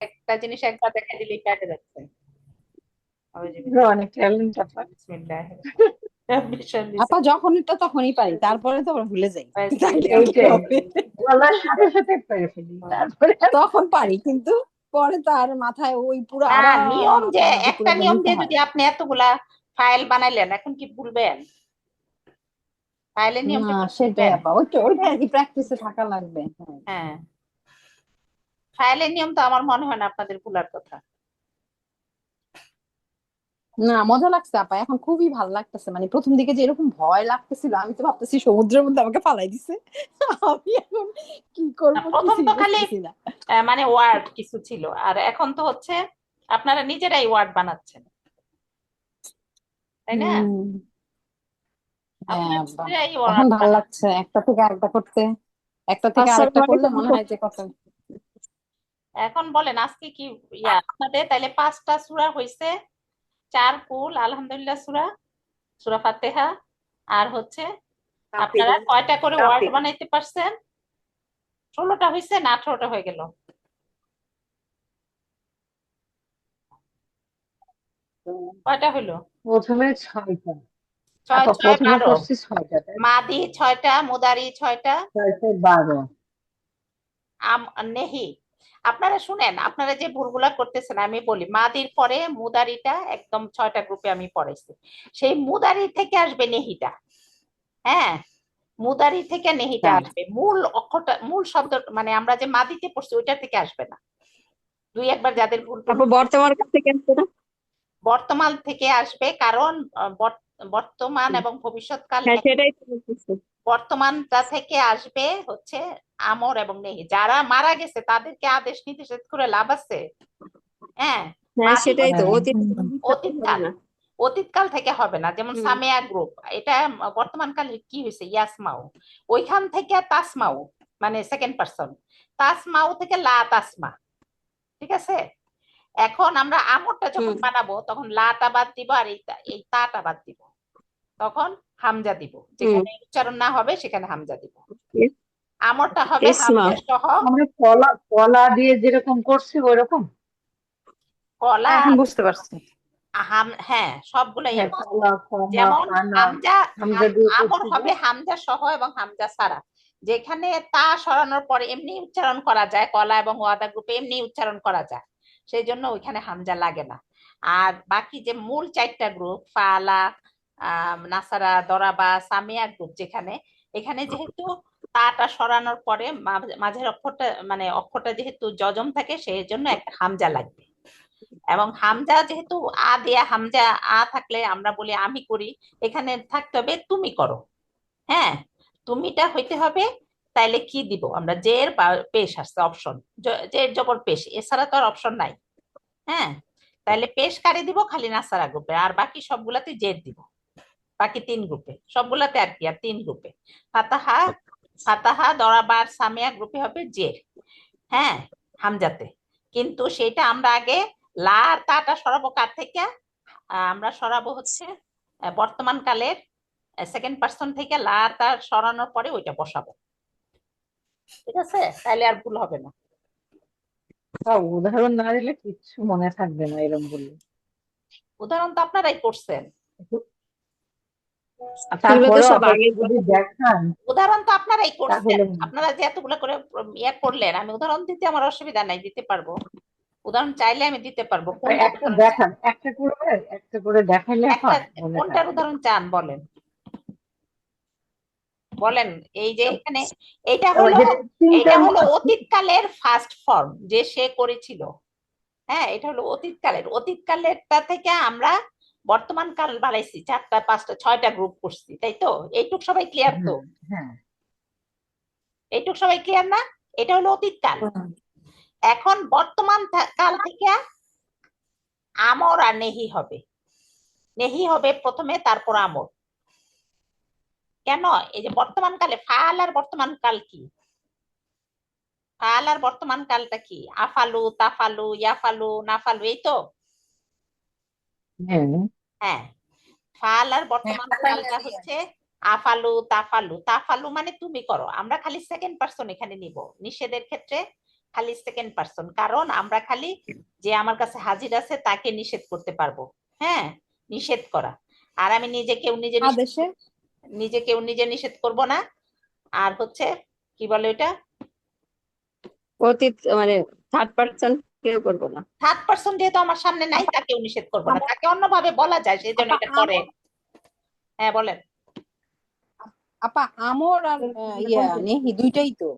একটা জিনিস একবার দেখা দিলেই কাটে যাচ্ছে। অনেক ট্যালেন্ট আপনার। আপা যখনটা তখনই পারি, তারপরে তো আবার ভুলে যাই। তাইলে কি এইটাই, হবে? বলার সাথে সাথে পেরে ফেলি, তারপরে আর তখন পারি, কিন্তু পরে তো আর মাথায় ওই পুরো না, আবার নিয়ম যে মাথার মধ্যে পুরো একটা ওগুলো নিয়ম নিতে দিয়ে হয়। যদি আপনি এতগুলা ফাইল বানাইলেন, এখন কি ভুলবেন? ফাইলের না নিয়মটা কি সেটাই ভুলবেন? আপা, ওইটা আর কি, প্র্যাকটিসে থাকা লাগবে। হ্যাঁ। হ্যাঁ, ফাইলের নিয়ম তো আমার মনে হয় না আপনাদের ভুলার কথা। না, মজা লাগছে আপা, এখন খুবই ভালো লাগতেছে। মানে প্রথম দিকে যে এরকম ভয় লাগতেছিল, আমি তো ভাবতেছি সমুদ্রের মধ্যে আমাকে ফালাই দিছে। আমি এখন কি না, করবো প্রথম কিছুই তো খালি বুঝতেছি না। মানে ওয়ার্ড কিছু ছিল, আর এখন তো হচ্ছে আপনারা নিজেরাই ওয়ার্ড বানাচ্ছেন, তাই না? হম। আপনারা হ্যাঁ বাহ, নিজেরাই এখন ওয়ার্ড ভালো বানাচ্ছেন। লাগছে একটা থেকে আরেকটা করতে, একটা থেকে আসসালামু আরেকটা করলে আলাইকুম। মনে হয় যে কত। এখন বলেন আজকে কি আপনাদের তাইলে 5টা সূরা হইছে, 4 কুল আলহামদুলিল্লাহ সূরা, সূরা ফাতিহা, আর হচ্ছে আপনারা কয়টা করে ওয়ার্ড বানাইতে পারছেন? 16টা হইছে না 18টা হয়ে গেল? কয়টা হইলো? প্রথমে 6টা। ছয় আপা ছয় প্রথমে 12, করছি 6টা, তাই না? মাদি 6টা, মুদারি 6টা, 12। নেহি। আপনারা শুনেন, আপনারা যে ভুলগুলা করতেছেন আমি বলি, মাদির পরে মুদারিটা একদম 6টা গ্রুপে আমি পড়াইছি। সেই মুদারি থেকে আসবে নেহিটা। হ্যাঁ, মুদারি থেকে নেহিটা হ্যাঁ। আসবে, মূল অক্ষরটা মূল শব্দ মানে আমরা যে মাদিতে পড়ছি ওইটা থেকে আসবে না। দুই একবার যাদের ভুল টুল তারপর বর্তমান কাল থেকে আসছে না? বর্তমান থেকে আসবে, কারণ বর্তমান এবং ভবিষ্যৎকাল হ্যাঁ সেটাই তো বলতেছি। বর্তমানটা থেকে আসবে হচ্ছে আমর এবং নেহি। যারা মারা গেছে তাদেরকে আদেশ নির্দেশ করে লাভ আছে? হ্যাঁ, হ্যাঁ মাদি সেটাই তো, হচ্ছে অতীত ভবিষ্যৎ হবে অতীতকাল। না। অতীতকাল থেকে হবে না, যেমন হুম। সামেয়া গ্রুপ, এটা বর্তমান কালে কি হয়েছে, ইয়াসমাউ। ওইখান থেকে তাসমাউ, মানে সেকেন্ড পার্সন, তাসমাউ থেকে লা তাসমা। ঠিক আছে, এখন আমরা আমরটা যখন হুম। বানাবো তখন লাটা বাদ দিব আর এই তাটা বাদ দিব, তখন হামজা দিব, হুম। যেখানে উচ্চারণ না হবে সেখানে হামজা দিব। ইস- আমরটা হবে ইসমা। হামজা সহ। আমরা কলা কলা দিয়ে যেরকম করছি ওইরকম। কলা, এখন বুঝতে পারছি। হ্যাঁ সবগুলাই হ্যাঁ, এরকম। কলা, কমা, যেমন খানা, হামজা, হামজা দিয়ে আমর করছি যে। হবে হামজা সহ এবং হামজা ছাড়া। যেখানে তা সরানোর পরে এমনি উচ্চারণ করা যায়, কলা এবং ওয়াদা গ্রুপে এমনি উচ্চারণ করা যায়, সেই জন্য ওইখানে হামজা লাগে না। আর বাকি যে মূল 4টা গ্রুপ, ফালা, নাসারা, দরাবা, সামিয়া গ্রুপ, যেখানে এখানে যেহেতু তাটা সরানোর পরে মাঝের অক্ষরটা মানে অক্ষরটা যেহেতু যজম থাকে, সেই জন্য একটা হামজা লাগবে। এবং হামজা যেহেতু আ দেয়া, হামজা আ থাকলে আমরা বলি আমি করি, এখানে থাকতে হবে তুমি করো। হ্যাঁ, তুমিটা হইতে হবে। তাইলে কি দিব আমরা, জের বা পেশ আসছে অপশন, জের জবর পেশ, এছাড়া তো আর অপশন নাই। হ্যাঁ, তাইলে পেশ কারে দিব, খালি নাসারা গ্রুপে, আর বাকি সবগুলাতে জের দিব। বাকি 3 গ্রুপে সবগুলাতে আর কি, আর 3 গ্রুপে ফাতাহা, ফাতাহা, দরাবার, সামিয়া গ্রুপে হবে জের। হ্যাঁ, হামজাতে। কিন্তু সেটা আমরা আগে লা আর তাটা সরাবো কার থেকে? আমরা সরাবো হচ্ছে বর্তমান কালের সেকেন্ড পার্সন থেকে, লা আর তা সরানোর পরে ওইটা বসাবো। ঠিক আছে, তাহলে আর ভুল হবে না। উদাহরণ না দিলে কিচ্ছু মনে থাকবে না এরকম বললে। উদাহরণ তো আপনারাই করছেন। আর এগুলো তো তারপরেও সব আপা একটু আগের যদি কথা। দেখান উদাহরণ তো আপনারাই করছেন, তাহলে আপনারা যে এতগুলো করে ইয়ে করলেন, আমি উদাহরণ দিতে আমার অসুবিধা নাই, দিতে পারবো। উদাহরণ চাইলে আমি দিতে পারবো। কোনটার একটা উদাহরণ চান? দেখান, একটা করে দেখাইলে একটা, হয় মনে কোনটার থাকবে। উদাহরণ চান বলেন, বলেন। এই যে এখানে এটা ওই হলো, যে এটা তিনটার হলো অতীতকালের ফার্স্ট ফর্ম যে সে করেছিল। হ্যাঁ, এটা হলো অতীতকালের, অতীতকালেরটা থেকে আমরা বর্তমান কাল বাড়াইছি, 4টা 5টা 6টা গ্রুপ করছি, তাই তো? এইটুক সবাই ক্লিয়ার তো? হ্যাঁ, হ্যাঁ। এইটুক সবাই ক্লিয়ার না? এটা হলো অতীতকাল। এখন বর্তমান কাল থেকে আমর আর নেহি হবে। নেহি হবে প্রথমে, তারপর আমর। কেন? এই যে বর্তমান কালে ফাল আর বর্তমান কাল কি, ফাল আর বর্তমান কালটা কি? আফালু, তাফালু, ইয়াফালু, নাফালু, এই তো। হ্যাঁ, হ্যাঁ, ফাল আর বর্তমান কালটা হচ্ছে আফালু, তাফালু। তাফালু মানে তুমি করো, আমরা খালি সেকেন্ড পার্সন এখানে নিব। নিষেধের ক্ষেত্রে খালি সেকেন্ড পার্সন, কারণ আমরা খালি যে আমার কাছে হাজির আছে তাকে নিষেধ করতে পারবো। হ্যাঁ, নিষেধ করা। আর আমি আদেশে নিজে নিষেধ করব না। আর হচ্ছে কি বলে ওইটা, অতীত মানে থার্ড পার্সন কেউ করবো না। থার্ড পার্সন যেহেতু আমার সামনে নাই তাকেও নিষেধ করবো না, তাকে অন্যভাবে বলা যায় সেই জন্য আপা এটা করে। আমর হ্যাঁ বলেন। আপা আমর আর নেহি দুইটাই তো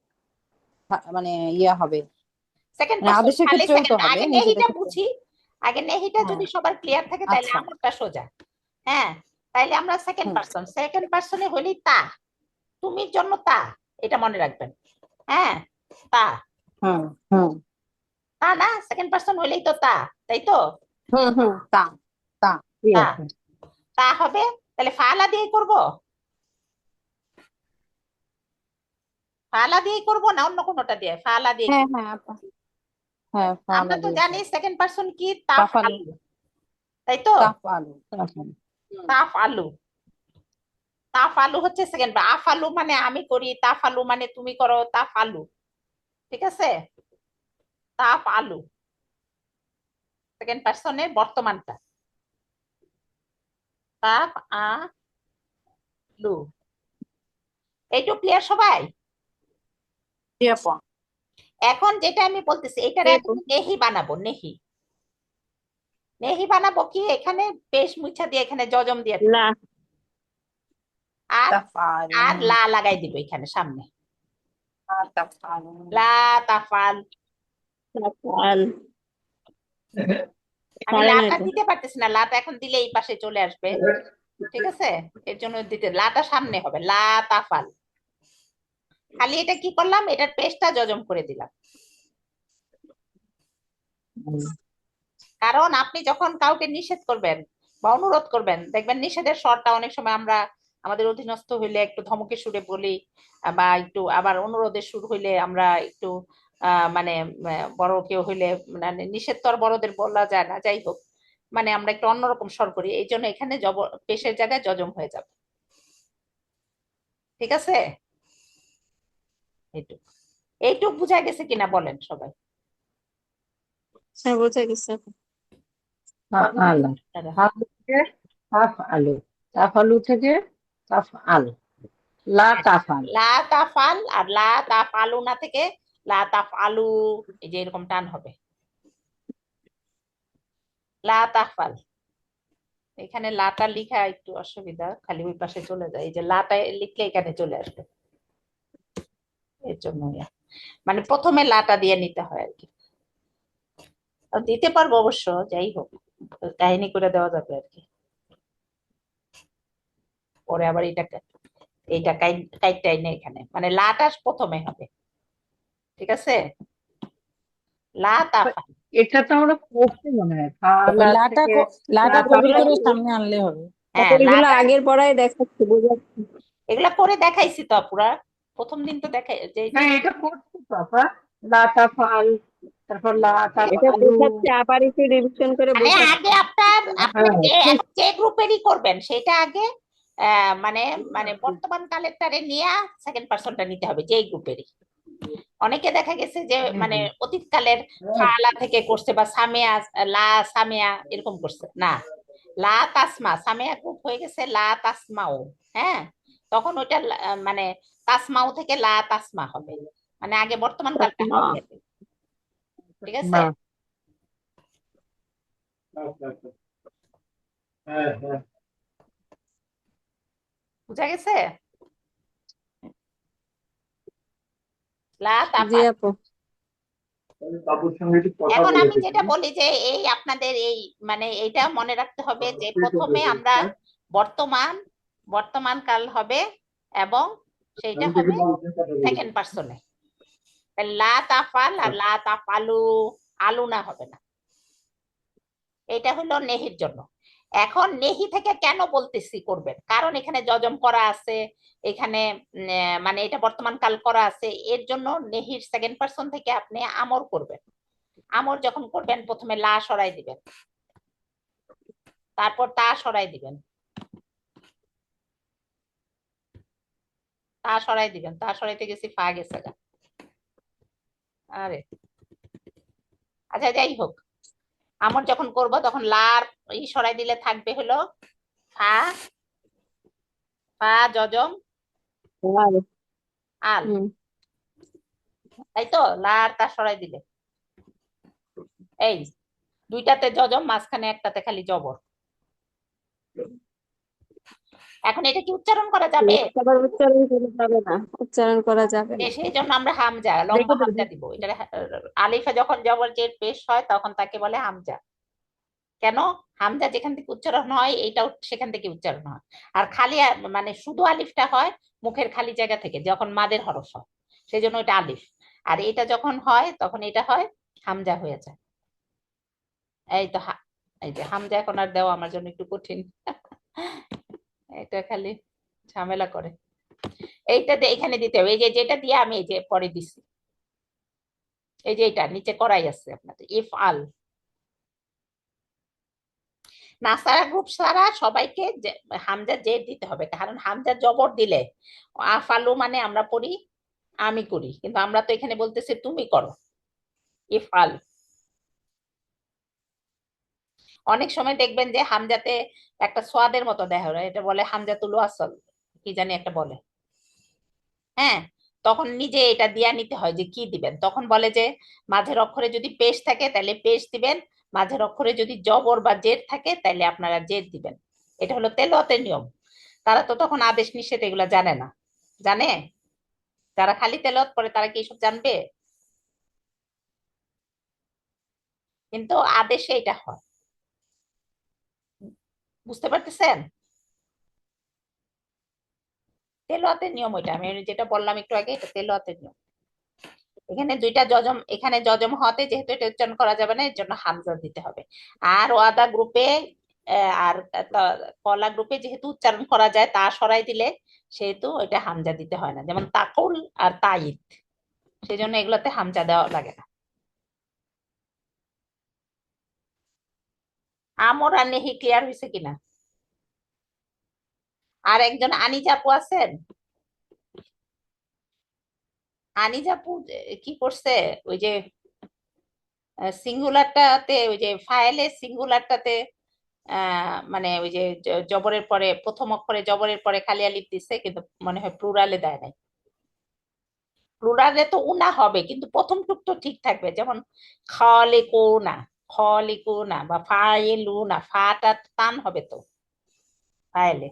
মানে হবে, সেকেন্ড মানে পার্সন আদেশের খালি ক্ষেত্রেও তো সেকেন্ড, হবে আগে নিষেধের নেহিটা ক্ষেত্রে। বুঝি। আগে নেহিটা হ্যাঁ যদি সবার ক্লিয়ার থাকে তাহলে আচ্ছা। আমরটা সোজা। হ্যাঁ, তাইলে আমরা সেকেন্ড হুম পার্সন, সেকেন্ড পার্সনে হলেই তা, তুমির জন্য তা, এটা মনে রাখবেন। হ্যাঁ, তা, হুম হুম তা না, সেকেন্ড পার্সন হলেই তো তা, তাই তো? হুম তা তা ঠিক তা, আছে। তা হবে। তাহলে ফালা দিয়ে করব, ফালা দিয়ে করব না অন্য কোনোটা দিয়ে? ফালা দিয়ে হ্যাঁ করব। হ্যাঁ আপা, হ্যাঁ আমরা ফালা তো দিয়েছে। জানি সেকেন্ড পার্সন কি, তাফ তাফালু, আলু, তাই তো? তাফালু। হুম, তাফ আলু, তাফ আলু হচ্ছে সেকেন্ড। আফ আলু মানে আমি করি, তাফ আলু মানে তুমি করো, তাফ আলু। ঠিক আছে, তাফ আলু সেকেন্ড পার্সনের বর্তমানটা, তাফ আলু। এইটুকু ক্লিয়ার সবাই? জি আপা। এখন যেটা আমি বলতেছি এটার এরকম। একদম নেহি বানাবো, নেহি। নেহি বানাবো কি, এখানে পেশ মুছা দিয়ে এখানে জজম দিয়ে দিব। লা আর তাফালু, আর লা লাগাই দিব এখানে সামনে, তাফালু। লা তাফাল। তাফাল আমি পারে না লাটা তো। দিতে পারতেছি না, লাটা এখন দিলে এই পাশে চলে আসবে। ঠিক আছে, এর জন্য দিতে লাটা সামনে হবে, লা তাফাল। খালি এটা কি করলাম, এটার পেশটা জজম করে দিলাম। কারণ আপনি যখন কাউকে নিষেধ করবেন বা অনুরোধ করবেন, দেখবেন নিষেধের স্বরটা অনেক সময় আমরা আমাদের অধীনস্থ হইলে একটু ধমকে সুরে বলি, বা একটু আবার অনুরোধের সুর হইলে আমরা একটু মানে বড় কেউ হইলে, মানে নিষেধ তো আর বড়দের বলা যায় না, যাই হোক, মানে আমরা একটু অন্যরকম স্বর করি, এই জন্য এখানে পেশের জায়গায় জজম হয়ে যাবে। ঠিক আছে, এইটুক, এইটুক বুঝা গেছে কিনা বলেন সবাই? হ্যাঁ বোঝা গেছে। আলা, আলু থেকে তাফ আলু, তাফ আলু থেকে তাফ আল, লা তাফাল। লা তাফাল আর লা তাফালু না থেকে লা তাফালু, এই যে এরকম টান হবে, লা তাফাল। এখানে লাটা লিখা একটু অসুবিধা, খালি ওই পাশে চলে যায়, এই যে লাটা লিখলে এখানে চলে আসবে, এর জন্য মানে প্রথমে লাটা দিয়ে নিতে হয় আর কি। আর দিতে পারবো অবশ্য, যাই হোক, কাহিনী করে দেওয়া যাবে আর কি। পরে আবার এইটা কাইটটাই নেই এখানে, মানে লাটা প্রথমে হবে। ঠিক আছে, লা তাফাল। এটা তো আমরা করছি মনে হয়, ওই ফালা লাটা থেকে লা লাটা করে এগুলা করে তাফাল। সামনে আনলে হবে। হ্যাঁ, এগুলো লাটা আগের পড়ায় দেখাচ্ছি বোঝা যাচ্ছে। এগুলা করে দেখাইছি তো পুরা, প্রথম দিন তো দেখাই যে হ্যাঁ এটা করছি পাপা, লা তাফাল, তারপর লা এটা তাফালু। বোঝাচ্ছে, আবার একটু রিভিশন করে মানে বোঝাচ্ছে। আগে আপনার আপনি হ্যাঁ যে গ্রুপেরই করবেন সেটা আগে মানে মানে বর্তমান কালেরটারে নিয়ে সেকেন্ড পার্সনটা নিতে হবে যেই গ্রুপেরই। অনেকে দেখা গেছে যে মানে অতীতকালের ফালা থেকে করছে, বা সামিয়া, লা সামিয়া এরকম করছে না, লা তাসমা, সামিয়া গ্রুপ হয়ে গেছে লা তাসমাও। হ্যাঁ, তখন ওইটা মানে তাসমাও থেকে লা তাসমা হবে, মানে আগে বর্তমান কালটা না হবে। ঠিক আছে, না। বুঝা গেছে? লা জি তাফা। আপু। এখন আমি যেটা বলি যে এই আপনাদের এই মানে এইটা মনে রাখতে হবে যে প্রথমে আমরা বর্তমান, বর্তমান কাল হবে, এবং সেইটা হবে সেকেন্ড পার্সনে। লা তাফাল আর লা তাফালু, আলু না হবে না। এটা হলো নেহির জন্য। এখন নেহি থেকে কেন বলতেছি করবেন, কারণ এখানে জজম করা আছে, এখানে মানে এটা বর্তমান কাল করা আছে, এর জন্য নেহির সেকেন্ড পার্সন থেকে আপনি আমর করবেন। আমর যখন করবেন প্রথমে লা সরাই দিবেন, তারপর তা সরাই দিবেন, তা সরাই দিবেন, তা সরাইতে গেছি ফা গেছে গা। আরে আচ্ছা যাই হোক, আমর যখন করব তখন লার সরাই দিলে থাকবে হলো ফা, ফা যজম আর আল, হুম তাই তো? লার তা সরাই দিলে এই দুইটাতে যজম, মাঝখানে একটাতে খালি জবর। এখন এটা কি উচ্চারণ করা যাবে? আবার উচ্চারণ করা যাবে না, উচ্চারণ করা যাবে না। সেই জন্য আমরা হামজা, লম্বা রেখে হামজা দেবে। দিব এটা। আলিফে যখন জবর জের পেশ হয় তখন তাকে বলে হামজা। কেন? হামজা যেখান থেকে উচ্চারণ হয় এইটাও সেখান থেকে উচ্চারণ হয়। আর খালি মানে শুধু আলিফটা হয় মুখের খালি জায়গা থেকে যখন মাদের হরফ হয়, সেই জন্য এটা আলিফ। আর এটা যখন হয় তখন এটা হয় হামজা হয়ে যায়। এই তো এই যে হামজা এখন আর দেওয়া আমার জন্য একটু কঠিন। এটা খালি ঝামেলা করে। এইটা এখানে দিতে হবে, এই যে যেটা দিয়ে আমি এই যে পরে দিছি, এই যে এটা নিচে করাই আছে আপনাদের ইফ আল। নাসারা গ্রুপ সারা সবাইকে হামজা জের দিতে হবে, কারণ হামজা জবর দিলে আফালু মানে আমরা পড়ি আমি করি, কিন্তু আমরা তো এখানে বলতেছি তুমি করো, ইফ আল। অনেক সময় দেখবেন যে হামজাতে একটা সোয়াদের মতো দেখা হয়, এটা বলে হামজাতুল ওয়াসল কি জানি একটা বলে। হ্যাঁ, তখন নিজে এটা দিয়া নিতে হয় যে কি দিবেন। তখন বলে যে মাঝের অক্ষরে যদি পেশ থাকে তাহলে পেশ দিবেন, মাঝের অক্ষরে যদি জবর বা জের থাকে তাহলে আপনারা জের দিবেন। এটা হলো তেলাওয়াতের নিয়ম। তারা তো তখন আদেশ নিষেধ এগুলা জানে না। জানে? যারা খালি তেলাওয়াত করে তারা কি এসব জানবে? কিন্তু আদেশে এটা হয়। বুঝতে পারতেছেন? তেলাওয়াতের নিয়ম ওইটা, আমি যেটা বললাম একটু আগে, এটা তেলাওয়াতের নিয়ম। এখানে দুইটা যজম, এখানে যজম হতে যেহেতু এটা উচ্চারণ করা যাবে না, এর জন্য হামজা দিতে হবে। আর ওয়াদা গ্রুপে আর কলা গ্রুপে যেহেতু উচ্চারণ করা যায় তা সরাই দিলে সেহেতু এটা হামজা দিতে হয় না, যেমন তাকুল আর তাইদ, সেই জন্য এগুলোতে হামজা দেওয়া লাগে না। আমর আর নেহি ক্লিয়ার হয়েছে কিনা? আর একজন আনিজাপু আছেন? আনিজাপু কি করছে? ওই যে সিঙ্গুলারটাতে, ওই যে ফাইলের সিঙ্গুলারটাতে মানে ওই যে জবরের পরে প্রথম অক্ষরে জবরের পরে খালি আলিফ দিছে, কিন্তু মনে হয় প্লুরালে দেয় নাই। প্লুরালে তো উনা হবে, কিন্তু প্রথম টুক তো ঠিক থাকবে, যেমন খালিকুনা, খলিকুনা বা ফাইলুনা, ফাটা টান হবে তো ফাইলে।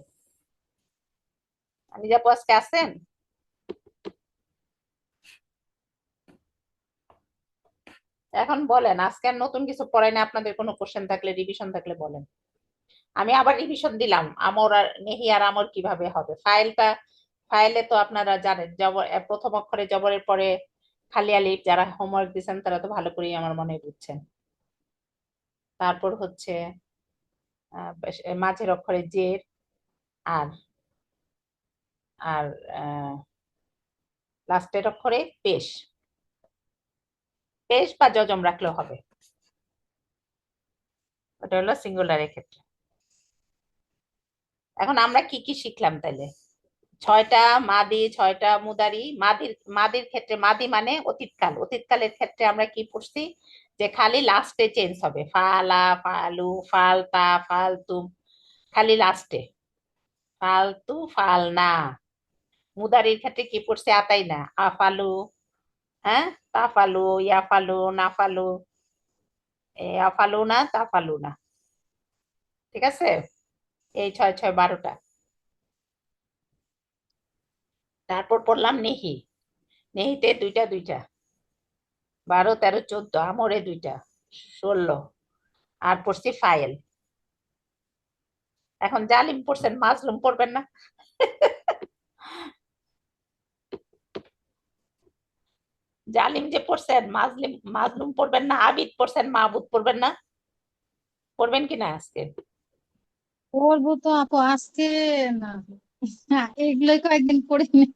আনিজাপু আজকে আছেন? এখন বলেন, আজকে আর নতুন কিছু পড়াই না, আপনাদের কোনো কোশ্চেন থাকলে রিভিশন থাকলে বলেন। আমি আবার রিভিশন দিলাম আমর আর নেহি আর আমর কিভাবে হবে। ফাইলটা, ফাইলে তো আপনারা জানেন জবর প্রথম অক্ষরে জবরের পরে খালি আলিফ, যারা হোমওয়ার্ক দিচ্ছেন তারা তো ভালো করেই আমার মনে হয় বুঝছেন। তারপর হচ্ছে মাঝের অক্ষরে জের, আর আর লাস্টের অক্ষরে পেশ, পেশ বা যজম রাখলেও হবে। ওটা হলো সিঙ্গুলারের ক্ষেত্রে। এখন আমরা কি কি শিখলাম তাইলে? ছয়টা মাদি, ছয়টা মুদারি। মাদির মাদির ক্ষেত্রে, মাদি মানে অতীতকাল, অতীতকালের ক্ষেত্রে আমরা কি পড়ছি যে খালি লাস্টে চেঞ্জ হবে, ফালা, ফালু, ফালতা, ফালতুম, খালি লাস্টে ফালতু, ফালনা। মুদারির ক্ষেত্রে কি পড়ছে? আতাই না, আফালু, হ্যাঁ, তাফালু, ইয়াফালু, নাফালু, আফালু না, তাফালু না। ঠিক আছে? এই ছয় ছয় 12টা। তারপর পড়লাম নেহি, নেহিতে দুইটা দুইটা, 12, 13, 14, আমরে দুইটা, 16। আর পড়ছি ফাইল। এখন জালিম পড়ছেন, মাজলুম পড়বেন না? জালিম যে পড়ছেন, মাজলিম মাজলুম পড়বেন না? আবিদ পড়ছেন, মাহবুদ পড়বেন না? পড়বেন কিনা আজকে? পড়বো তো আপু আজকে না। হ্যাঁ, এগুলোই কয়েকদিন পড়িনি।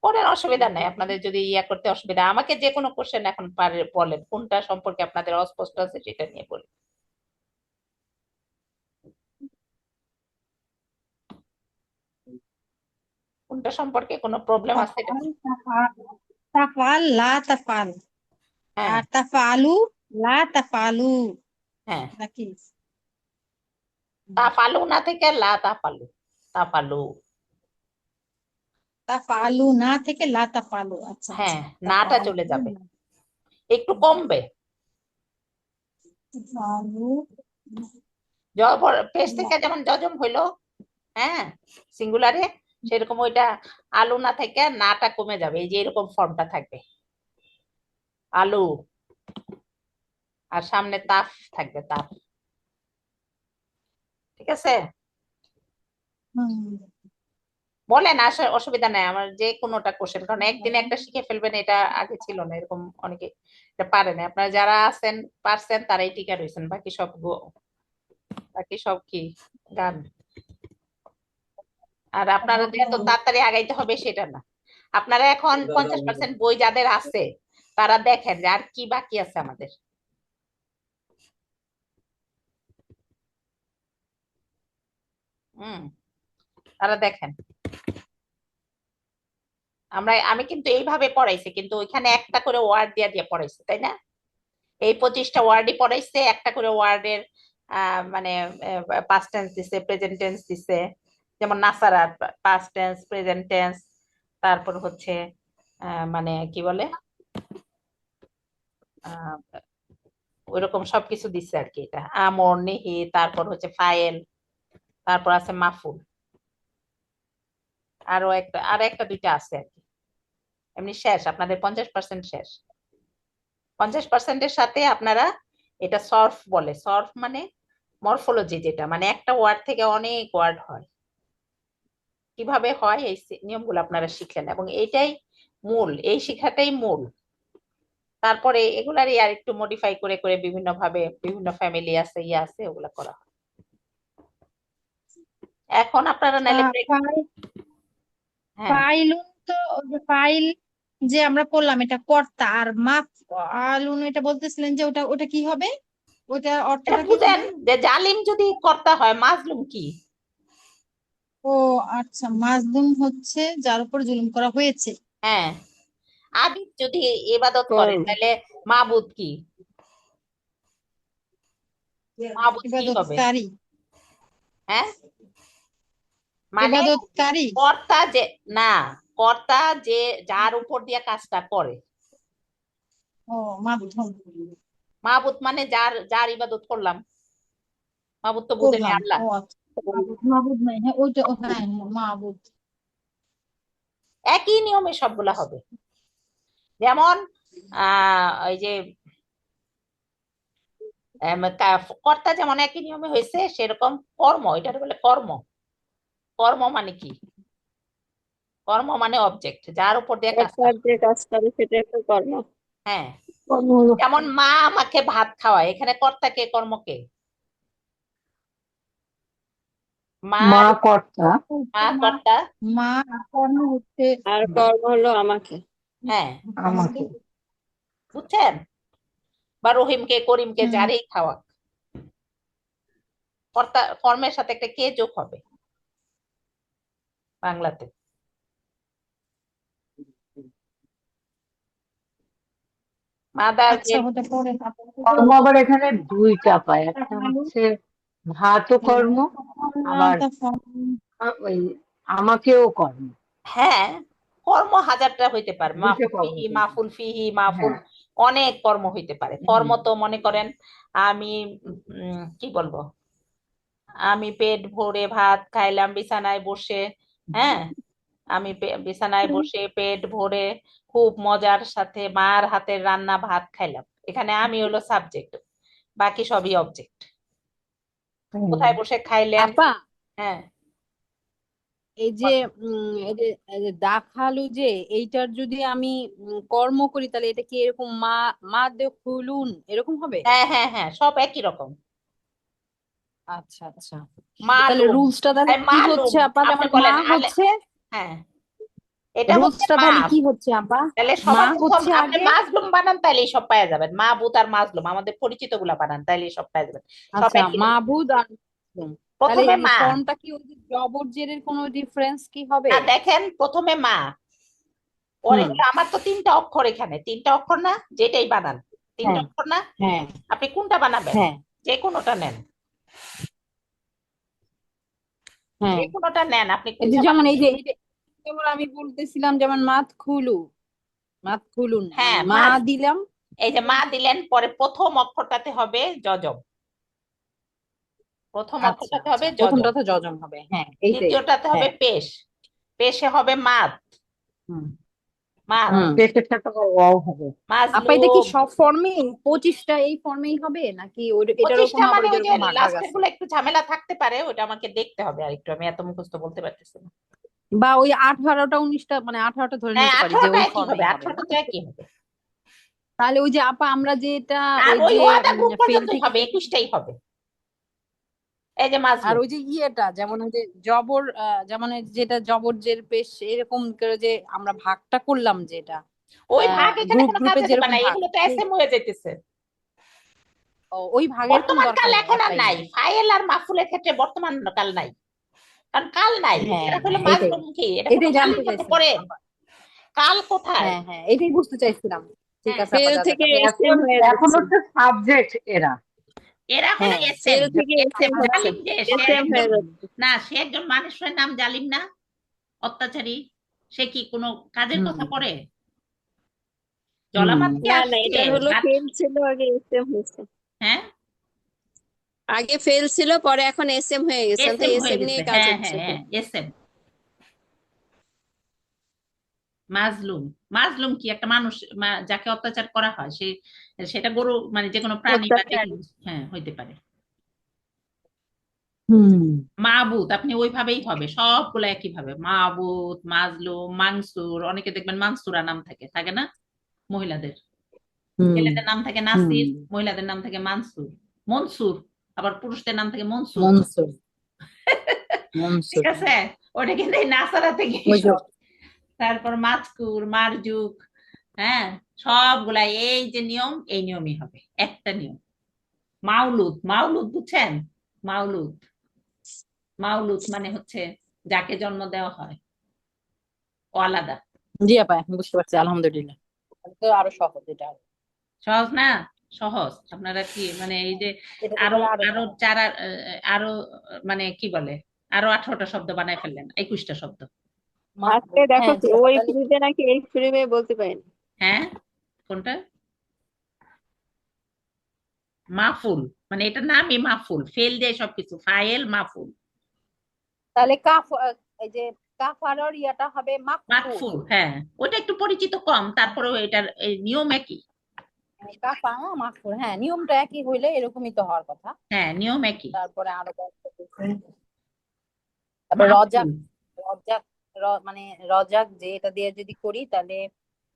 পড়েন, অসুবিধা নাই। আপনাদের যদি ইয়া করতে অসুবিধা, আমাকে যে কোনো কোশ্চেন এখন পারে বলেন, কোনটা সম্পর্কে আপনাদের অস্পষ্ট আছে সেটা নিয়ে বলেন। কোনটা সম্পর্কে কোনো প্রবলেম আছে এটা তাফাল, তাফাল, লা তাফাল। হ্যাঁ আর তাফালু, লা তাফালু হ্যাঁ নাকি? তাফালু না থেকে লা তাফালু, তাফালু। তাফালু না থেকে লা তাফালু, আচ্ছা হ্যাঁ, আচ্ছা। নাটা চলে যাবে, একটু কমবে। তাফালু জবর পেশ থেকে যেমন জজম হইলো, হ্যাঁ, সিঙ্গুলারে, সেরকম ওইটা আলু না থেকে নাটা কমে যাবে, এই যে এরকম ফর্মটা থাকবে, আলু, আর সামনে তাফ থাকবে, তাফ। ঠিক আছে, হুম। বলেন, অসুবিধা নাই আমার, যে কোনোটা কোশ্চেন, কারণ একদিনে একটা শিখে ফেলবেন, এটা আগে ছিল না এরকম, অনেকে এটা পারে না। আপনারা যারা আছেন পারছেন তারাই টিকা রয়েছেন, বাকি সব কি গান। আর আপনারা যে এত তাড়াতাড়ি আগাইতে হবে সেটা না, আপনারা এখন 50% বই যাদের আছে তারা দেখেন যে আর কি বাকি আছে আমাদের। হুম, তারা দেখেন, আমি কিন্তু এইভাবে পড়াইছি, কিন্তু ওইখানে একটা করে ওয়ার্ড দিয়ে দিয়ে পড়াইছি, তাই না? এই 25টা ওয়ার্ডই পড়াইছে, একটা করে ওয়ার্ডের মানে পাস্ট টেন্স দিছে, প্রেজেন্ট টেন্স দিছে, যেমন নাসারার পাস্ট টেন্স, প্রেজেন্ট টেন্স, তারপর হচ্ছে মানে কি বলে আহ ওইরকম সবকিছু দিচ্ছে আর কি। এটা আমর, নিহি, তারপর হচ্ছে ফাইল, তারপর আছে মাফুল, আর একটা দুইটা আছে আর কি। এমনি শেষ, আপনাদের 50% শেষ। 50%-এর সাথে আপনারা, এটা সর্ফ বলে, সর্ফ মানে মরফোলজি, যেটা মানে একটা ওয়ার্ড থেকে অনেক ওয়ার্ড হয়, কিভাবে হয় এই নিয়মগুলো আপনারা শিখলেন, এবং এইটাই মূল, এই শিক্ষাটাই মূল। তারপরে এগুলারই আর একটু মডিফাই করে করে বিভিন্ন ভাবে, বিভিন্ন ফ্যামিলি আছে, ইয়ে আছে, ওগুলা করা হয়। এখন আপনারা নাইলে ব্রেক। হ্যাঁ, ফাইলুন তো, ওই যে ফাইল যে আমরা পড়লাম এটা কর্তা, আর মাফ আলুন এটা বলতেছিলেন যে ওটা ওটা কি হবে, ওটার এটা অর্থটা কি বুঝেন হবে? যে জালিম যদি কর্তা হয়, মাজলুম কি? ও আচ্ছা, মাজলুম হচ্ছে যার উপর জুলুম করা হয়েছে। হ্যাঁ, আবিদ যদি ইবাদত করে কর্ম। তাহলে মাবুদ কি? মাবুদ কি হবে? ইবাদতকারী, হ্যাঁ, মানে ইবাদতকারী। কর্তা যে, না, কর্তা যে যার উপর দিয়ে কাজটা করে। ও মাধ্যম, মাবুদ মানে যার যার ইবাদত করলাম, মাবুদ তো বুঝেনি করলাম। আল্লাহ। ও আচ্ছা, মাবুদ মাবুদ নাই, হ্যাঁ ওইটা, ও হ্যাঁ হ্যাঁ, মাবুদ। একই নিয়মে সবগুলা হবে। যেমন ওই যে কর্তা যেমন একই নিয়মে হয়েছে, সেরকম কর্ম, এটা বলে কর্ম। কর্ম মানে কি? কর্ম মানে অবজেক্ট, যার উপর দিয়ে কাজটা একবার হয়। যে কাজ করে সেটা একটা কর্ম। হ্যাঁ, কর্ম হলো যেমন মা আমাকে ভাত খাওয়ায়, এখানে কর্তা কে, কর্ম কে? মা, মা কর্তা। মা মা, কর্তা। মা কর্ম হচ্ছে আর কর্ম হলো আমাকে। হ্যাঁ, আমাকে। বুঝছেন? বা রহিমকে, করিমকে, হুম। যারেই খাওয়াক, কর্তা, কর্মের সাথে একটা কে যোগ হবে বাংলাতে। মাদার যে, আচ্ছা ওটা পরে কর্ম আবার এখানে দুইটা পায়, একটা হচ্ছে ভাতও কর্ম, আবার ওই আমাকেও কর্ম। হ্যাঁ, কর্ম হাজারটা হইতে পারে, দুইটা মাফুল কর্ম ফিহি, কিন্তু। মাফুল ফিহি, মাফুল, হ্যাঁ। অনেক কর্ম হইতে পারে। কর্ম তো মনে করেন, আমি কি বলবো, আমি পেট ভরে ভাত খাইলাম বিছানায় বসে, হ্যাঁ, আমি বিছানায় বসে পেট ভরে খুব মজার সাথে মার হাতের রান্না ভাত খাইলাম, এখানে আমি হলো সাবজেক্ট, বাকি সবই অবজেক্ট। কোথায় বসে খাইলেন? আপা, হ্যাঁ, এই যে এই যে দাখালু, যে এইটার যদি আমি কর্ম করি তাহলে এটা কি এরকম মা দেখুলুন এরকম হবে? হ্যাঁ, হ্যাঁ, হ্যাঁ, সব একই রকম। আচ্ছা আচ্ছা, তাহলে মালুম, রুলসটা তাহলে কি মালুম, হচ্ছে আপা? আপনি যেমন মা বলেন আলে, হচ্ছে, হ্যাঁ, এটা হচ্ছে রুলসটা তাহলে মাপ। কি হচ্ছে আপা? তাহলে মা সবার প্রথম হচ্ছে আপনি আগে। মাজলুম বানান, তাইলেই সব পাওয়া যাবেন, মাহবুত আর মাজলুম আমাদের পরিচিত গুলা বানান, তাইলেই সব পাওয়া যাবেন, সব আচ্ছা, একই রকম। মাবুদ আর মুসলিম। তাহলে প্রথমে মা, ফর্মটা কি ওই যে জবর জেরের কোনো ডিফারেন্স কি হবে? না দেখেন, প্রথমে মা, পরে হুম হলো আমার তো 3টা অক্ষর, এখানে 3টা অক্ষর না, যেটাই বানান 3টা হ্যাঁ অক্ষর না, হ্যাঁ আপনি কোনটা বানাবেন? হ্যাঁ যে কোনোটা নেন, হ্যাঁ যে কোনোটা নেন, আপনি এই যে কোনটা যেমন বানাবেন? যেমন আমি বলতেছিলাম যেমন মাত খুলুন হ্যাঁ, মানে মা দিলাম। এই যে মা দিলেন, পরে প্রথম অক্ষরটাতে হবে যজম, প্রথম আচ্ছা অক্ষরটাতে আচ্ছা হবে যজম, প্রথমটা তো যজম হবে, হ্যাঁ এইটাই। দ্বিতীয়টাতে হবে হ্যাঁ পেশ, পেশে হবে মাদ, হুম মাদ, হুম পেটের সাথে ওয়াও হবে। আপা এটা কি মাজলুম। সব ফর্মেই 25টা এই ফর্মেই হবে নাকি এটার 25টা ওরকম আবার মানে ওই যে যেরকম ভাগ ভাগ লাস্টের আছে? গুলো একটু ঝামেলা থাকতে পারে, ওটা আমাকে দেখতে হবে আর একটু, আমি এত মুখস্থ বলতে পারতেছি না। বা ওই 18টা 19টা মানে 18টা ধরে হ্যাঁ, নিতে পারি যে 18টা ওই একই হবে, ফর্মেই হবে না? 18টা তো একই হবে। তাহলে ওই যে আপা আমরা যেটা আর ওই ওই যে ওয়াদা গ্রুপ ফেল পর্যন্তই থেকে, হবে, 21টাই হবে। এই যে আর মাজলুম, ওই যে ইয়েটা যেমন ওই যে জবর যেমন এই যেটা জবর জের পেশ এরকম করে যে আমরা ভাগটা করলাম যেটা ওই ভাগ এখানে গ্রুপ কোনো গ্রুপে কাজে দেবে যেরকম না, ভাগ এগুলো তো এসএম হয়ে যেতেছে। ওই ভাগের কোনো বর্তমান দরকার কাল নেই এখন আর একটাই নাই, হবে। ফাইল আর মাফুলের ক্ষেত্রে বর্তমান কাল নাই, কারণ কাল নাই। হ্যাঁ এরা হলো হ্যাঁ এটাই মাজলুম, কি এটা কোনো এটাই কালের জানতে মধ্যে চাইছিলাম পড়ে? আপা। কাল কোথায়? হ্যাঁ হ্যাঁ এটাই বুঝতে চাইছিলাম। ঠিক হ্যাঁ, আছে আপা, ফেল যা থেকে যাক। এসএম এখন হয়ে এখন যাচ্ছে, হচ্ছে সাবজেক্ট এরা। এরা হলো হ্যাঁ এসএম। ফেল থেকে এসএম হচ্ছে, জালিম যে, সে এসএম একজন, হয়ে যাচ্ছে। না সে একজন মানুষের নাম জালিম না, অত্যাচারী, সে কি কোনো কাজের হুম কথা পড়ে? হুম জলামাত কি না না, আসছে? এটা হলো ফেল ছিল, আগে এসএম হয়েছে। হ্যাঁ, আগে ফেল ছিল, পরে এখন এসএম হয়ে গেছে, তো এসএম হয়ে এসএম গেছে, নিয়ে কাজ হ্যাঁ হচ্ছে হ্যাঁ এখন। হ্যাঁ, এসএম। মাজলুম, মাজলুম কি একটা মানুষ, যাকে অত্যাচার করা হয়, সে, সেটা গরু মানে যে কোনো প্রাণী বা যে অত্যাচার। কোনো, হ্যাঁ হইতে পারে। হুম মাবুদ, আপনি ওইভাবেই হবে, সবগুলো একই ভাবে, মাবুদ, মাজলুম, মানসুর, অনেকে দেখবেন মানসুরা নাম থাকে, থাকে না মহিলাদের, হুম ছেলেদের নাম থাকে হুম নাসির, মহিলাদের নাম থাকে মানসুর, মনসুর, আবার পুরুষদের নাম থাকে মনসুর। মনসুর ঠিক মনসুর আছে, ওটা কিন্তু এই নাসারা থেকে ওই যে সব। তারপর মাছকুর, মারজুক, হ্যাঁ, সবগুলা এই যে নিয়ম, এই নিয়মই হবে, একটা নিয়ম। মাউলুদ, মাউলুদ বুঝছেন? মাউলুদ, মাউলুদ মানে হচ্ছে যাকে জন্ম দেওয়া হয়, ও আলাদা। জি আপা এখন বুঝতে পারছি আলহামদুলিল্লাহ। তাহলে তো আরো সহজ এটা, সহজ না? সহজ। আপনারা কি মানে এই যে এটা তো আরো, তাহলে আরো আরো সহজ। চার, আরো মানে কি বলে, আরো 18টা শব্দ বানায় ফেললেন, 21টা শব্দ। আজকে দেখো হ্যাঁ জি আপা ওই তাহলে ফ্রিজে নাকি এই ফ্রিমে বলতে পারেন। হ্যাঁ, কোনটা? মাফুল, মানে এটা নামই মাফুল, ফেল দিয়ে সবকিছু, ফাইল মাফুল। তাহলে কাফ এই যে কাফারর ইয়াটা হবে মাকফুর। মাকফুল, হ্যাঁ, ওটা একটু পরিচিত কম, তারপরেও এটার এই নিয়ম একই। কাফা মাকফুর, হ্যাঁ নিয়মটা একই হইলে এরকমই তো হওয়ার কথা। হ্যাঁ, নিয়ম একই। তারপরে আরো কয়েকটা কিছু। তারপর রজাক, মাফুল, রজাক মানে রজাক যে এটা দিয়ে যদি করি তাহলে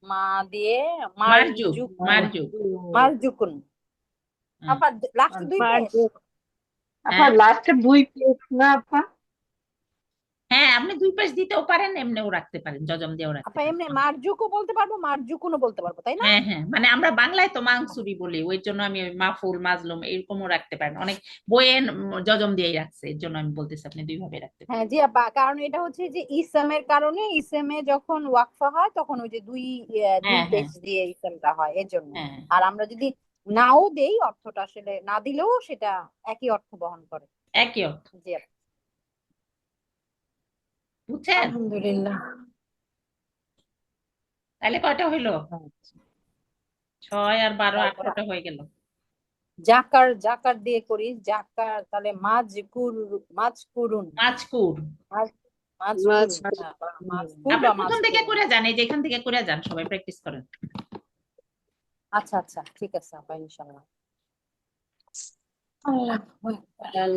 মা দিয়ে মারজুক, মারজুক, মারজুক, মারজুকুন। হ্যাঁ আবার লাস্টে দুই পেশ। মার্জুক। আপা হ্যাঁ লাস্টে 2 পেজ না আপা? হ্যাঁ, আপনি দুই পাশ দিতেও পারেন, এমনিও রাখতে পারেন, যজম দিয়েও রাখতে আপা পারেন। এমনি মারজুকও বলতে পারবো, মারজুকুনও বলতে পারবো, তাই না? হ্যাঁ হ্যাঁ, মানে আমরা বাংলায় তো মাংসুরি বলি, ওই জন্য আমি ওই মাফুল মাজলুম এরকমও রাখতে পারেন, অনেক বইয়ে যজম দিয়েই রাখছে, এর জন্য আমি বলতেছি আপনি দুই ভাবে রাখতে পারেন। হ্যাঁ জি আপা, কারণ এটা হচ্ছে যে ইসমের কারণে, ইসমে যখন ওয়াকফা হয় তখন ওই যে দুই হ্যাঁ হ্যাঁ পেশ দিয়ে ইসমটা হয় এর জন্য। হ্যাঁ, আর আমরা যদি নাও দেই অর্থটা আসলে না দিলেও সেটা একই অর্থ বহন করে। একই অর্থ। জি আপা বুঝছেন? আলহামদুলিল্লাহ। তাহলে কয়টা হইলো? আচ্ছা। 6 আর 12, তারপরে 18টা হয়ে গেল। জাকার, জাকার দিয়ে করি জাকার, তাহলে মাজকুর, মাজকুরুন, মাছকুর, মাজকুর, মার্জুক। মাজকুর আপনি বা প্রথম থেকে মাজকুরুন। করে যান, এই যে এখান থেকে করে যান, সবাই প্র্যাকটিস করেন। আচ্ছা আচ্ছা ঠিক আছে আপা ইনশাআল্লাহ। আল্লাহু আকবার।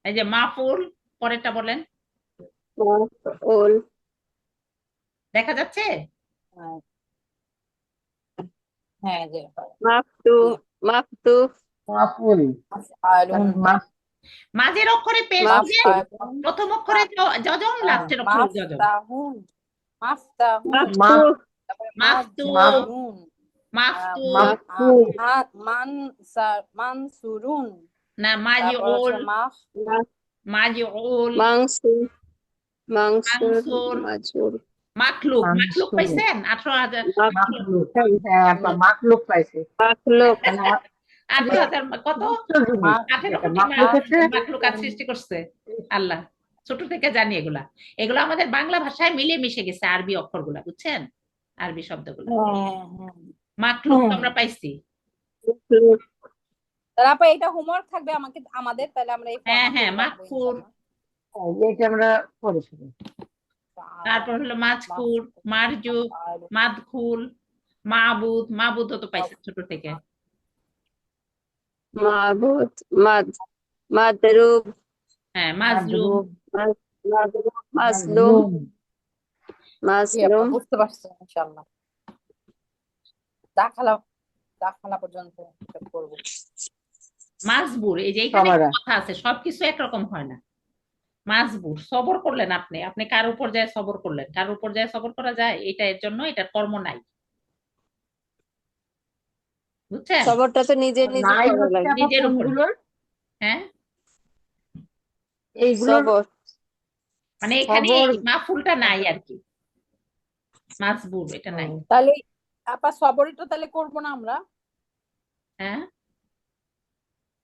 এই যে মাফুল, পরেরটা বলেন, মাফউল। দেখা যাচ্ছে? হ্যাঁ জি আপা। মাফতু, মাফতুফ, মাফুল মাফআলুন, মাঝের অক্ষরে পেশ দিবেন, মাফতুল, মাফআলুন, প্রথম অক্ষরে যজম, লাস্টের অক্ষরে যজম। মাফতাহুন, মাফতাহুন, মাফতুহ, তারপরে মাফতু, মাজনুন, মাফতু, মাফতু মানসুরুন, না তারপর হচ্ছে মাজিউল, মাফ- মাজিউল, মাংসুর, মাংসুর, মানসুর, মাজুর, মাখলুক মাংস পাইছেন 18,000 মাখলুক হ্যাঁ আপা মাখলুক পাইছে মাখলুক মানে 18,000 কত জিনিস 18 যেটা কোটি মাখলুক হচ্ছে মাখলুকাত সৃষ্টি করছে আল্লাহ। ছোট থেকে জানি এগুলা, এগুলো আমাদের বাংলা ভাষায় মিলিয়ে মিশে গেছে আরবি অক্ষরগুলা, বুঝছেন, আরবি শব্দগুলা। হ্যাঁ হ্যাঁ মাখলুক তো হ্যাঁ। আমরা পাইছি। মাখলুক তাহলে আপা এটা হোমওয়ার্ক থাকবে আমাদের, তাহলে আমরা এই হ্যাঁ ফরম্যাট হ্যাঁ, করে রাখবো মাগফুর, ইনশাআল্লাহ। এটা আমরা পড়েছি। তারপর হলো মাজকুর, মারজুক, মাদখুল, মাবুদ, মাবুদও তো পাইছে ছোট থেকে। মাবুদ, মাদরুব, হ্যাঁ, মাজলুম, মাদরুব, মাজলুম, মাজলুম জি আপা মাজলুম, বুঝতে পারছি ইনশাআল্লাহ। দাখালা পর্যন্ত এটা করবো। মাজবুর। এই যে এখানে সবারা কথা আছে, সবকিছু একরকম হয় না। মাজবুর, সবর করলেন আপনি, আপনি কার উপর যায় সবর করলেন, কার উপর যায় সবর করা যায়, এটা এর জন্য এটার কর্ম নাই, বুঝছেন। সবরটা তো নিজে নিজে নাই করা হচ্ছে লাগে। আপা নিজের উপর, কোনগুলোর হ্যাঁ, এইগুলোর সবর মানে এখানে খবর এই মাহফুলটা নাই আর কি, মাজবুর এটা নাই। তাহলে আপা সবরটা তাহলে করবো না আমরা, হ্যাঁ,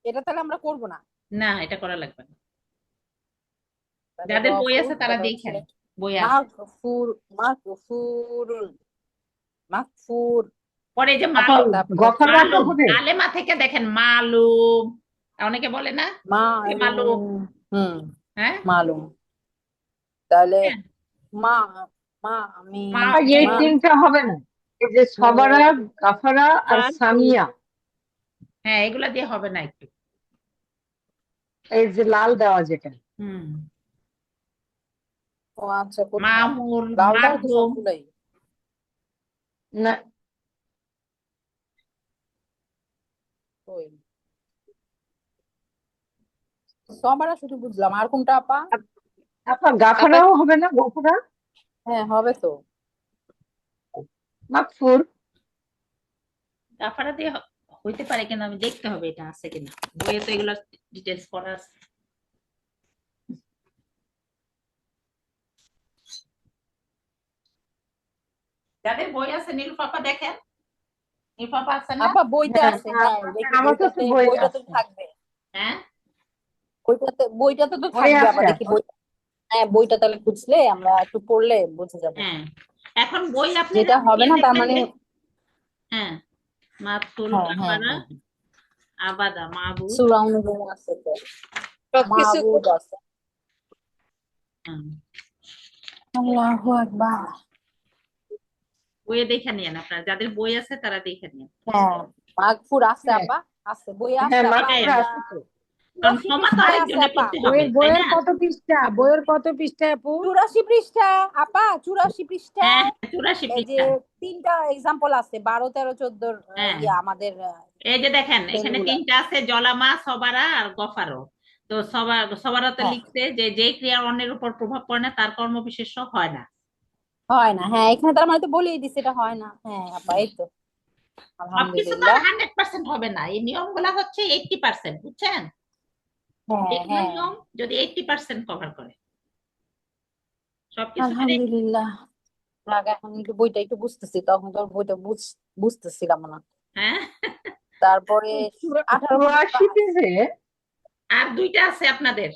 এটা তাহলে আমরা করবো না। না এটা করা লাগবে না। তাহলে যাদের বই গফুর, আছে তারা তাহলে দেখেন, হচ্ছে বই আছে। মাগফুরুন, মাগফুর। পরে এই যে আপা মালুম, তারপরে হচ্ছে গফারাটা মালুম হবে কালেমা থেকে দেখেন মালুম, অনেকে বলে না মালুম, মালুম, হ্যাঁ মালুম। তাহলে হ্যাঁ, মা মা আমি আপা এই মাহফুজ, তিনটা হবে না, এই যে সবারা গাফারা আর সামিয়া, হ্যাঁ এগুলা দিয়ে হবে না একটু। এই যে লাল দেওয়া যেটা হুম, ও আচ্ছা কোথায় মামুল, লালটা তো মারহুম, সবগুলাই না ওই সবার শুধু বুঝলাম, আর কোনটা আপা? আপা গাফারাও হবে না, গফারা হ্যাঁ হবে তো। মাকফুর গাফারা দিয়ে হইতে পারে কিনা, আমি দেখতে হবে এটা আছে কিনা, বইয়ে তো এগুলা ডিটেলস করা আছে। যাদের বই আছে নীলুফাপা দেখেন, নীলুফাপা আছে না, আপা বইতে হ্যাঁ আছে, হ্যাঁ দেখি আমার কাছে বইটাতে, বই বইটাতে আছে, থাকবে, হ্যাঁ বইটাতে তো বই থাকবে। আছে আবার দেখি বই, হ্যাঁ বইটা তাহলে খুঁজলে আমরা একটু পড়লে বুঝে যাবে। হ্যাঁ। এখন বই আপনি যেটা যখন হবে ইয়ে না তার দেখবেন মানে হ্যাঁ, মাতুল হ্যাঁ হ্যাঁ গাফারা, হ্যাঁ আবাদা, মাবুদ, সূরা অনুযায়ী আছে তো, সবকিছু মাহবুব আছে। হুম, আল্লাহু আকবার। বইয়ে দেখে নিয়েন, আপনার যাদের বই আছে তারা দেখে নিয়েন। হ্যাঁ মাগফুর আছে হ্যাঁ আপা, আছে বই হ্যাঁ আছে আপা। এটাই মাকফুর আমি, আছে তো, কারণ 84 ক্ষমা তো পৃষ্ঠায় আছে আরেকজনে আপা। পড়তে হবে, তাই বইয়ের না। কত পৃষ্ঠা? বইয়ের কত পৃষ্ঠা আপু? 84 পৃষ্ঠা আপা, 84 হ্যাঁ পৃষ্ঠায় 84 এই যে পৃষ্ঠা। 3টা এক্সাম্পল আছে, 12, 13, 14 হ্যাঁ, আমাদের এই যে দেখেন এখানে ফেলগুলা। 3টা আছে, জলামা, সবারা আর গফারো। তো সবারাতে হ্যাঁ লিখছে যে ক্রিয়া অন্যের উপর প্রভাব পড়ে না তার কর্মবিশেষ্য হয় না। হয় না, হ্যাঁ এখানে তার মানে তো বলেই দিছে এটা হয় না। হ্যাঁ আপা এই তো সবকিছু তো আর আলহামদুলিল্লাহ। 100% হবে না, এই নিয়মগুলা হচ্ছে 80%, বুঝছেন। হ্যাঁ যেগুলো হ্যাঁ নিয়ম যদি 80% কভার করে, সবকিছু মানে আলহামদুলিল্লাহ। রাগ এখন একটু বইটা একটু বুঝতেছি, তখন তো বইটা বুঝতেছিলাম না। হ্যাঁ। তারপরে 18 নম্বর 84 পেজে আর 2টা আছে আপনাদের,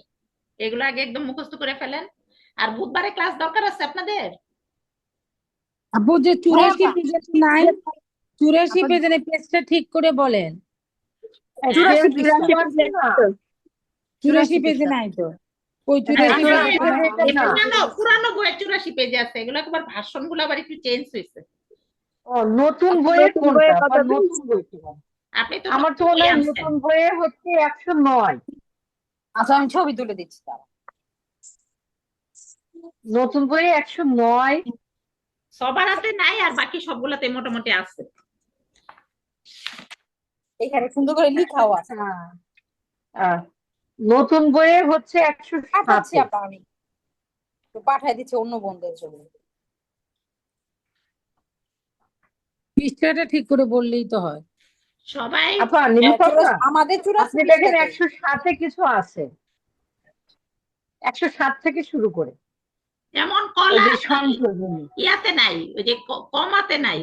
এগুলো আগে একদম মুখস্থ করে ফেলেন। আর বুধবারে ক্লাস দরকার আছে আপনাদের। আপু যে হ্যাঁ 84 আপা পেজে নাই, 84 আপা পেজের পেজটা ঠিক করে বলেন। 84 পেজ পৃষ্ঠা, এরকম আছে না, 84 84 পেজে পৃষ্ঠা। নাই তো, ওই হ্যাঁ, 84 আসলে পেজে পেজ এটা এই না, পুরানো বইয়ের 84 পেজে আছে, এগুলো একবার ভাষণ গুলো আবার একটু চেঞ্জ হয়েছে। ও নতুন আপু বইয়ের নতুন কোনটা বইয়ে আপা, কত পেজ? নতুন বই কোনটা? আপনি তো আমার তো নতুন মনে বই হয় আনছেন। নতুন বইয়ে হচ্ছে 109, আচ্ছা আমি ছবি তুলে দিচ্ছি তারা। নতুন বইয়ে 109। সবার হাতে নাই, আর বাকি সবগুলাতে মোটামুটি আছে। এখানে সুন্দর করে লিখাও আছে। হ্যাঁ, নতুন বইয়ে হচ্ছে পাঠাচ্ছি 107-এ। আপা, আমি তো পাঠাই দিচ্ছি অন্য বন্ধুদের জন্য। পৃষ্ঠাটা ঠিক করে বললেই তো হয়। সবাই আপা নীলুফাপা, আমাদের 84 আপনি দেখেন পৃষ্ঠাতে 107-এ কিছু আছে, 107 থেকে শুরু করে যেমন ওই কলা যে সংশোধনী। ইয়াতে নাই, ওই যে কমাতে নাই।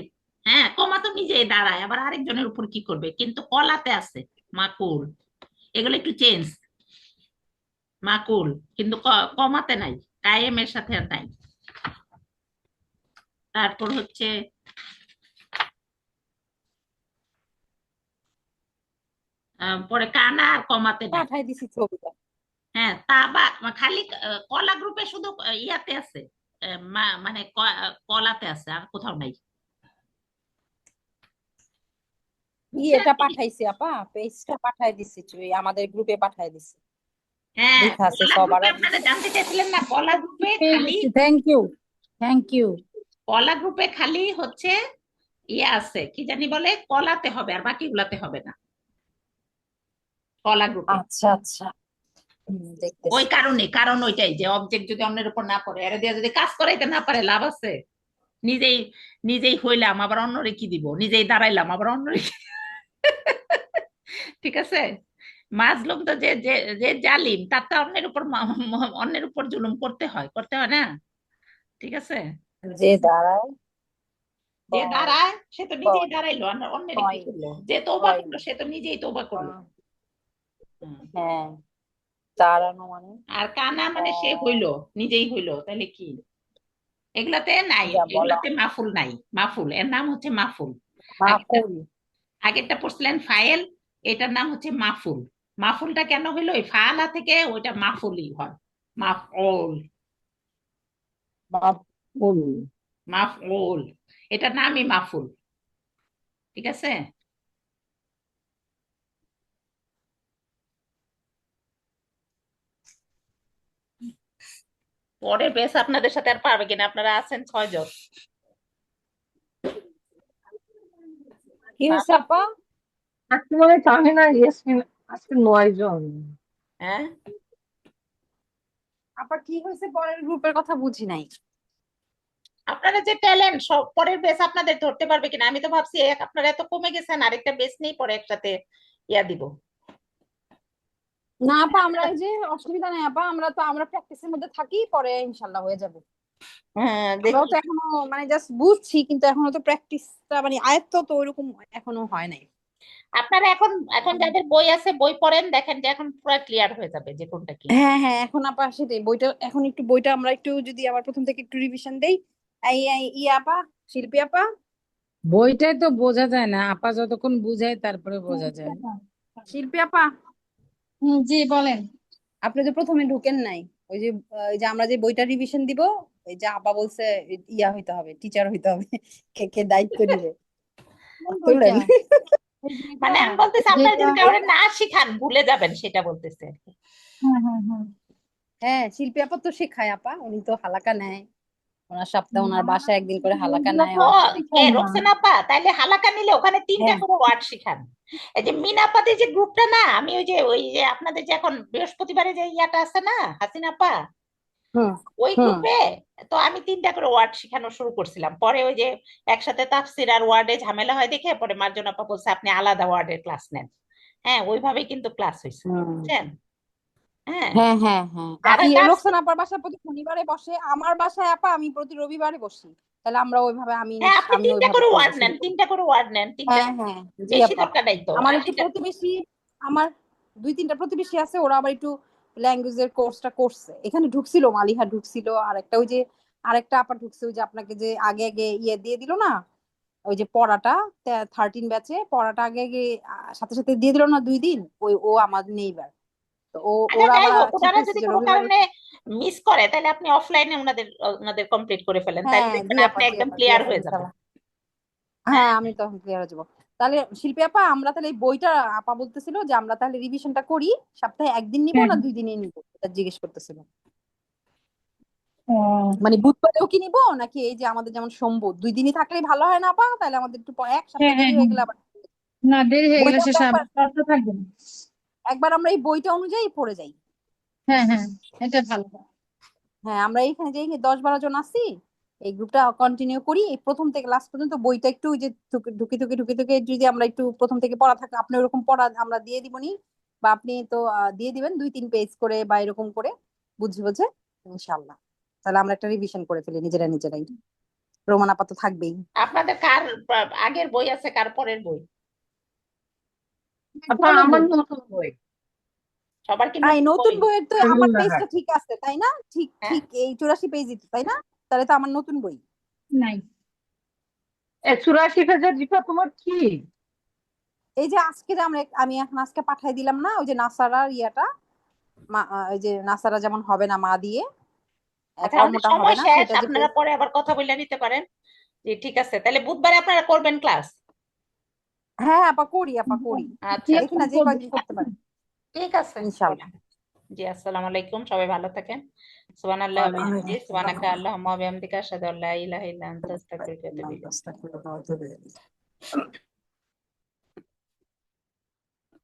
হ্যাঁ, কমা তো নিজেই দাঁড়ায়, আবার আরেকজনের উপর কি করবে, কিন্তু কলাতে আছে মাকুল। এগুলো একটু চেঞ্জ, মাকুল, কিন্তু কমাতে নাই, কায়েমের সাথে আর নাই। তারপর হচ্ছে পরে কানা আর কমাতে নাই। পাঠাই দিছি ছবিটা। হ্যাঁ, তা বা খালি কলা গ্রুপে শুধু ইয়াতে আছে, মানে কলাতে আছে, আর কোথাও নাই। এটা পাঠাইছি আপা, পেজটা পাঠাই দিছি, আমাদের গ্রুপে পাঠাই দিছি, হ্যাঁ, লেখা আছে কলা সবার গ্রুপে আপনারা জানতে চাইছিলেন না, কলা গ্রুপে পেয়ে খালি, গেছি, থ্যাংক ইউ, থ্যাংক ইউ। কলা গ্রুপে খালি হচ্ছে ইয়ে আছে, কি জানি বলে, কলাতে হবে আর বাকি গুলাতে হবে না, কলা গ্রুপে। আচ্ছা আচ্ছা, দেখতেছি। ওই কারণ ওইটাই যে অবজেক্ট যদি অন্যের উপর না পড়ে, এরা দিয়ে যদি কাজ করাইতে না পারে লাভ আছে? নিজেই নিজেই হইলাম আবার অন্যরে কি দিব, নিজেই দাঁড়াইলাম আবার অন্যরে কি ঠিক আছে, মাজলুম তো যে যে যে জালিম, তার তো অন্যের উপর অন্যের উপর জুলুম করতে হয় না? ঠিক আছে, যে দাঁড়ায় যে কয় দাঁড়ায় সে তো নিজেই কয় দাঁড়াইলো, আর অন্যের কি কয় করলো, যে তওবা কয় করলো সে তো নিজেই তওবা করলো। কয়। হুম। হ্যাঁ, দাঁড়ানো মানে আর কানা মানে সে কয়, হইলো, নিজেই হইলো, তাহলে কি? এগুলাতে নাই, যা বলা এগুলাতে মাফুল নাই, মাফুল এর নাম হচ্ছে মাফুল। আগেরটা মাকুল। আগেরটা পড়ছিলেন ফাইল, এটার নাম হচ্ছে মাফুল। মাফুলটা কেন হইলো, ওই ফাআলা থেকে ওইটা মাফুলই হয়, মাফউল, মাকুল। মাফউল, এটার নামই মাফুল। ঠিক আছে, পরে বেশ আপনাদের সাথে আর পারবে কিনা, আপনারা আছেন 6 জন। কি হয়েছে আপা? আজকে মনে হয় তাহমিনা ইয়াসমিন, আজকে 9 জন। হ্যাঁ, আপা কি হয়েছে, পরের গ্রুপের কথা বুঝি নাই। আপনারা যে ট্যালেন্ট, সব পরের বেস আপনাদের ধরতে পারবে কিনা, আমি তো ভাবছি আপনারা এত কমে গেছেন, আরেকটা বেস নেই, পরে একসাথে ইয়া দিব। না আপা, আমরা এই যে অসুবিধা নেই আপা, আমরা প্র্যাকটিসের মধ্যে থাকি, পরে ইনশাল্লাহ হয়ে যাবে। হ্যাঁ, আমরাও দেখি। তো এখনো মানে জাস্ট বুঝছি, কিন্তু এখনো তো প্র্যাকটিসটা মানে আয়ত্ত তো ওইরকম এখনো হয় নাই। আপনারা এখন এখন যাদের বই আছে বই পড়েন, দেখেন যে এখন পুরো ক্লিয়ার হয়ে যাবে যে কোনটা কি। হ্যাঁ হ্যাঁ, এখন আপা সেটাই, বইটা এখন একটু, বইটা আমরা একটু যদি আবার প্রথম থেকে একটু রিভিশন দেই। ইয়া আপা, শিল্পী আপা। বইটাই তো বোঝা যায় না আপা, যতক্ষণ বুঝায় তারপরে বোঝা যায়। শিল্পী আপা, জি বলেন। আপনি তো প্রথমে ঢুকেন নাই। ওই যে ওই যে আমরা যে বইটা রিভিশন দিব, ওই যে আপা বলছে ইয়া হইতে হবে, টিচার হইতে হবে, কে কে দায়িত্ব নিবে তুলেন। মানে আমি বলতেছি আপনারা যদি কাউরে না শিখান ভুলে যাবেন, সেটা বলতেছে আর কি। হ্যাঁ, শিল্পী আপা তো শেখায় আপা, উনি তো হালাকা নেয়, ওনার সপ্তাহে ওনার বাসায় একদিন করে হালাকা নেয়, ও, ওনার সাথে কে রোকসানা আপা, তাইলে হালাকা নিলে ওখানে 3টা হ্যাঁ করে ওয়ার্ড শিখান। এই যে মিনাপাদের যে গ্রুপটা না, আমি ওই যে আপনাদের যে এখন বৃহস্পতিবারে যে ইয়াটা আছে না, হাসিনা আপা, হুম ওই হুম। গ্রুপে তো আমি 3টা করে ওয়ার্ড শেখানো শুরু করছিলাম, পরে ওই যে একসাথে তাফসির আর ওয়ার্ডে ঝামেলা হয় দেখে পরে মার্জন আপা বলছে আপনি আলাদা ওয়ার্ডের ক্লাস নেন। হ্যাঁ, ওইভাবেই কিন্তু ক্লাস হয়েছে, হুম। বুঝছেন? হ্যাঁ, হ্যাঁ হ্যাঁ হ্যাঁ, যারা রোকসানা আপার বাসায় প্রতি শনিবারে বসে, আমার বাসায় আপা আমি প্রতি রবিবারে বসি, তাহলে আমরা ওইভাবে হ্যাঁ, আপনি আমি 3টা ওইভাবে করে করবো ওয়ার্ড নেন, শুরু করবো। 3টা করে ওয়ার্ড নেন, 3টা, হ্যাঁ হ্যাঁ, জি বেশি আপা। দরকার নাই তো, আমার আর একটু সেটা প্রতিবেশী, আমার 2-3টা প্রতিবেশী আছে, ওরা আবার একটু ল্যাঙ্গুয়েজের কোর্সটা করছে, এখানে ঢুকছিল, মালিহা ঢুকছিল, আর একটা ওই যে আরেকটা আপা ঢুকছে, ওই যে আপনাকে যে আগে আগে ইয়ে দিয়ে দিল না, ওই যে পড়াটা 13 ব্যাচে পড়াটা আগে আগে সাথে সাথে দিয়ে দিল না 2 দিন, ও আমাদের নেইবার, তো আচ্ছা, ওরা যাই আবার হোক, ঠিক ওনারা হয়েছে যদি যে কোনো রবিবারে। কারণে মিস করে তাহলে আপনি অফলাইনে ওনাদের ওনাদের কমপ্লিট করে ফেলেন, তাহলে হ্যাঁ দেখবেন জি আপা, আপনি জি একদম আপা, জি ক্লিয়ার আপা, হয়ে যাবেন। ইনশাল্লাহ। হ্যাঁ, আমি তখন ক্লিয়ার হয়ে যাবো। তাহলে শিল্পী আপা, আমরা তাহলে এই বইটা, আপা বলতেছিল যে আমরা তাহলে রিভিশনটা করি, সপ্তাহে একদিন নিব না 2 দিনে নিব, এটা জিজ্ঞেস করতেছিল। মানে বুধবারেও কি নিব, নাকি এই যে আমাদের যেমন সোমবার 2 দিনই থাকলেই ভালো হয় না আপা, তাহলে আমাদের একটু এক সপ্তাহ দেরি হয়ে গেলে আবার না, দেরি হয়ে গেলে বইটা সে আমরা থাকবে না। একবার আমরা এই বইটা অনুযায়ী পড়ে যাই। হ্যাঁ হ্যাঁ, এটা ভালো। হ্যাঁ, আমরা এখানে যে 10-12 জন আছি, এই গ্রুপটা কন্টিনিউ করি, এই প্রথম থেকে লাস্ট পর্যন্ত বইটা একটু ওই যে ঢুকে যদি আমরা একটু প্রথম থেকে পড়া থাকে, আপনি ওরকম পড়া আমরা দিয়ে দিবনি, বা আপনি তো দিয়ে দিবেন 2-3 পেজ করে বা এরকম করে বুঝে বুঝে, ইনশাল্লাহ। তাহলে আমরা একটা রিভিশন করে ফেলি নিজেরাই। রোমান আপা তো থাকবেই। আপনাদের কার আগের বই আছে, কার পরের বই? আপা আমার নতুন বই। সবার কি এই নতুন নতুন বই? বইয়ের তো আমি আমার না পেজটা ঠিক আছে তাই না? ঠিক হ্যাঁ। ঠিক এই 84 পেজই তো, তাই না? তাহলে তো আমার নতুন বই। নাই। 84,000 রিপা তোমার কি? এই যে আজকে যে আমি এখন আজকে পাঠাই দিলাম না, ওই যে নাসারার ইয়াটা, ওই যে নাসারা যেমন হবে না মা দিয়ে, আচ্ছা, আমাদের কর্মটা হবে সময় না, শেষ, সেটা যে আপনারা পরে আবার কথা বলে নিতে পারেন। জি ঠিক আছে, তাহলে বুধবারে আপনারা করবেন ক্লাস? হ্যাঁ আপা করি আচ্ছা দেখি না যে কয়দিন করতে পারি ঠিক আছে। ইনশাআল্লাহ। জি আসসালামু আলাইকুম, সবাই ভালো থাকেন। সুবহানাল্লাহ ওয়া বিহামদিহি, সুবহানাকা আল্লাহুম্মা ওয়া বিহামদিকা আশহাদু আল্লা ইলাহা ইল্লা আনতা আস্তাগফিরুকা ওয়া আতুবু ইলাইক।